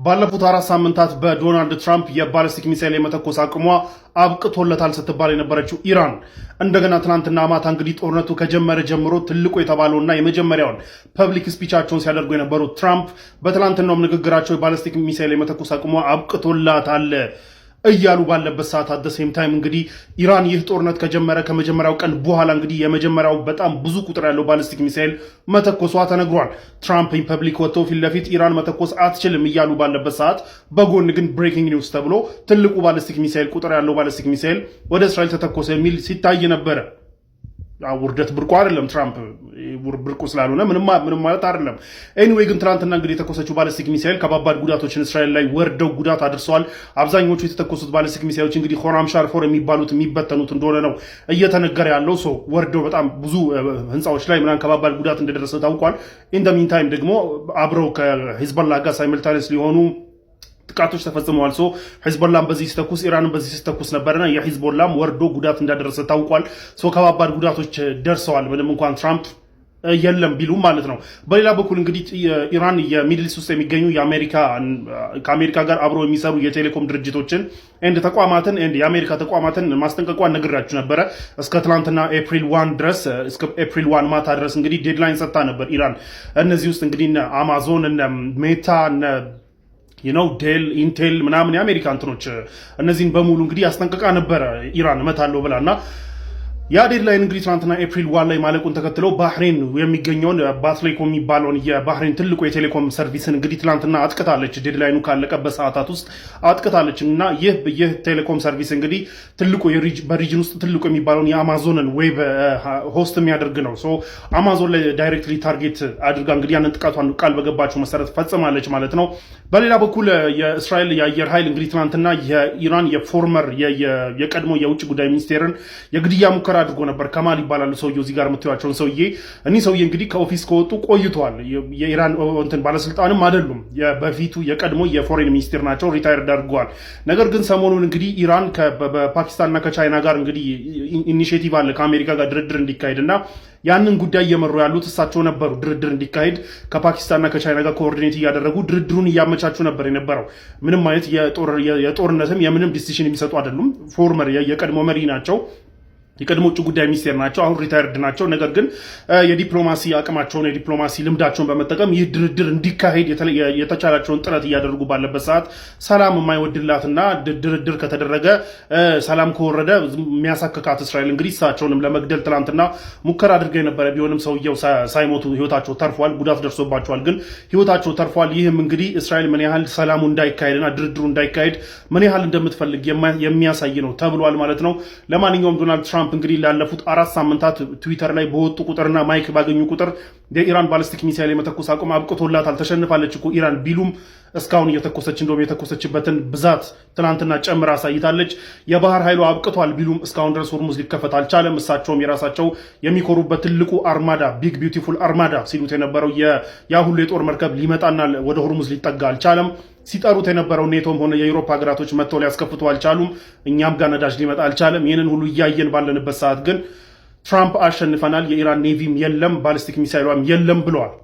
ባለፉት 4 ሳምንታት በዶናልድ ትራምፕ የባሊስቲክ ሚሳኤል የመተኮስ አቅሟ አብቅቶለታል ስትባል የነበረችው ኢራን እንደገና ትናንትና ማታ እንግዲህ ጦርነቱ ከጀመረ ጀምሮ ትልቁ የተባለውና የመጀመሪያውን ፐብሊክ ስፒቻቸውን ሲያደርጉ የነበሩት ትራምፕ በትናንትናው ንግግራቸው የባሊስቲክ ሚሳኤል የመተኮስ አቅሟ አብቅቶላታል እያሉ ባለበት ሰዓት አት ዘ ሴም ታይም እንግዲህ ኢራን ይህ ጦርነት ከጀመረ ከመጀመሪያው ቀን በኋላ እንግዲህ የመጀመሪያው በጣም ብዙ ቁጥር ያለው ባሊስቲክ ሚሳኤል መተኮሷ ተነግሯል። ትራምፕ ፐብሊክ ወጥተው ፊት ለፊት ኢራን መተኮስ አትችልም እያሉ ባለበት ሰዓት በጎን ግን ብሬኪንግ ኒውስ ተብሎ ትልቁ ባሊስቲክ ሚሳኤል ቁጥር ያለው ባሊስቲክ ሚሳኤል ወደ እስራኤል ተተኮሰ የሚል ሲታይ ነበረ። ውርደት ብርቁ አይደለም። ትራምፕ ብርቁ ስላልሆነ ምንም ማለት አይደለም። ኤኒዌይ ግን ትናንትና እንግዲህ የተኮሰችው ባሊስቲክ ሚሳኤል ከባባድ ጉዳቶችን እስራኤል ላይ ወርደው ጉዳት አድርሰዋል። አብዛኞቹ የተተኮሱት ባሊስቲክ ሚሳኤሎች እንግዲህ ሆራም ሻርፎር የሚባሉት የሚበተኑት እንደሆነ ነው እየተነገረ ያለው። ሰው ወርደው በጣም ብዙ ህንፃዎች ላይ ምናምን ከባባድ ጉዳት እንደደረሰ ታውቋል። ኢን ዘ ሚን ታይም ደግሞ አብረው ከሂዝቦላ ጋር ሳይመልታኔስ ሊሆኑ ጥቃቶች ተፈጽመዋል። ሶ ሂዝቦላም በዚህ ሲተኩስ ኢራንም በዚህ ሲተኩስ ነበርና የሂዝቦላም ወርዶ ጉዳት እንዳደረሰ ታውቋል። ሶ ከባባድ ጉዳቶች ደርሰዋል ምንም እንኳን ትራምፕ የለም ቢሉም ማለት ነው። በሌላ በኩል እንግዲህ ኢራን የሚድል ኢስት ውስጥ የሚገኙ ከአሜሪካ ጋር አብረው የሚሰሩ የቴሌኮም ድርጅቶችን ኤንድ ተቋማትን ኤንድ የአሜሪካ ተቋማትን ማስጠንቀቋን ነግራችሁ ነበረ። እስከ ትላንትና ኤፕሪል 1 ድረስ እስከ ኤፕሪል 1 ማታ ድረስ እንግዲህ ዴድላይን ሰጥታ ነበር ኢራን። እነዚህ ውስጥ እንግዲህ አማዞን ሜታ ዴል ኢንቴል ምናምን የአሜሪካ እንትኖች እነዚህን በሙሉ እንግዲህ ያስጠንቀቃ ነበረ ኢራን እመታለሁ ብላና ያ ዴድላይን እንግዲህ ትናንትና ኤፕሪል 1 ላይ ማለቁን ተከትሎ ባህሬን የሚገኘውን ባትሌኮም የሚባለውን የባህሬን ትልቁ የቴሌኮም ሰርቪስን እንግዲህ ትናንትና አጥቅታለች። ዴድላይኑ ካለቀበት ሰዓታት ውስጥ አጥቅታለች እና ይህ ቴሌኮም ሰርቪስ እንግዲህ ትልቁ በሪጅን ውስጥ ትልቁ የሚባለውን የአማዞንን ዌብ ሆስት የሚያደርግ ነው። ሶ አማዞን ላይ ዳይሬክትሊ ታርጌት አድርጋ እንግዲህ ያንን ጥቃቷን ቃል በገባቸው መሰረት ፈጽማለች ማለት ነው። በሌላ በኩል የእስራኤል የአየር ኃይል እንግዲህ ትናንትና የኢራን የፎርመር የቀድሞ የውጭ ጉዳይ ሚኒስቴርን የግድያ ሙከራ አድርጎ ነበር። ከማል ይባላሉ ሰውየው እዚህ ጋር የምትያቸውን ሰውዬ እኒህ ሰውዬ እንግዲህ ከኦፊስ ከወጡ ቆይተዋል። የኢራን ባለስልጣንም አይደሉም። በፊቱ የቀድሞ የፎሬን ሚኒስቴር ናቸው። ሪታየርድ አድርገዋል። ነገር ግን ሰሞኑን እንግዲህ ኢራን በፓኪስታንና ከቻይና ጋር እንግዲህ ኢኒሼቲቭ አለ ከአሜሪካ ጋር ድርድር እንዲካሄድ እና ያንን ጉዳይ እየመሩ ያሉት እሳቸው ነበሩ። ድርድር እንዲካሄድ ከፓኪስታንና ከቻይና ጋር ኮኦርዲኔት እያደረጉ ድርድሩን እያመቻቹ ነበር የነበረው። ምንም አይነት የጦርነትም የምንም ዲሲሽን የሚሰጡ አይደሉም። ፎርመር የቀድሞ መሪ ናቸው። የቀድሞ ውጭ ጉዳይ ሚኒስቴር ናቸው። አሁን ሪታየርድ ናቸው። ነገር ግን የዲፕሎማሲ አቅማቸውን የዲፕሎማሲ ልምዳቸውን በመጠቀም ይህ ድርድር እንዲካሄድ የተቻላቸውን ጥረት እያደረጉ ባለበት ሰዓት ሰላም የማይወድላትና ድርድር ከተደረገ ሰላም ከወረደ የሚያሳክካት እስራኤል እንግዲህ እሳቸውንም ለመግደል ትላንትና ሙከራ አድርገው የነበረ ቢሆንም ሰውየው ሳይሞቱ ህይወታቸው ተርፏል። ጉዳት ደርሶባቸዋል፣ ግን ህይወታቸው ተርፏል። ይህም እንግዲህ እስራኤል ምን ያህል ሰላሙ እንዳይካሄድና ድርድሩ እንዳይካሄድ ምን ያህል እንደምትፈልግ የሚያሳይ ነው ተብሏል ማለት ነው። ለማንኛውም ዶናልድ ትራምፕ እንግዲህ ላለፉት 4 ሳምንታት ትዊተር ላይ በወጡ ቁጥርና ማይክ ባገኙ ቁጥር የኢራን ባሊስቲክ ሚሳኤል የመተኮስ አቅም አብቅቶላታል፣ ተሸንፋለች እኮ ኢራን ቢሉም እስካሁን እየተኮሰች እንደውም የተኮሰችበትን ብዛት ትናንትና ጨምራ አሳይታለች። የባህር ኃይሉ አብቅቷል ቢሉም እስካሁን ድረስ ሆርሙዝ ሊከፈት አልቻለም። እሳቸውም የራሳቸው የሚኮሩበት ትልቁ አርማዳ ቢግ ቢዩቲፉል አርማዳ ሲሉት የነበረው ያ ሁሉ የጦር መርከብ ሊመጣና ወደ ሆርሙዝ ሊጠጋ አልቻለም። ሲጠሩት የነበረው ኔቶም ሆነ የአውሮፓ ሀገራቶች መጥተው ሊያስከፍቱ አልቻሉም። እኛም ጋር ነዳጅ ሊመጣ አልቻለም። ይህንን ሁሉ እያየን ባለንበት ሰዓት ግን ትራምፕ አሸንፈናል፣ የኢራን ኔቪም የለም፣ ባሊስቲክ ሚሳይሏም የለም ብለዋል።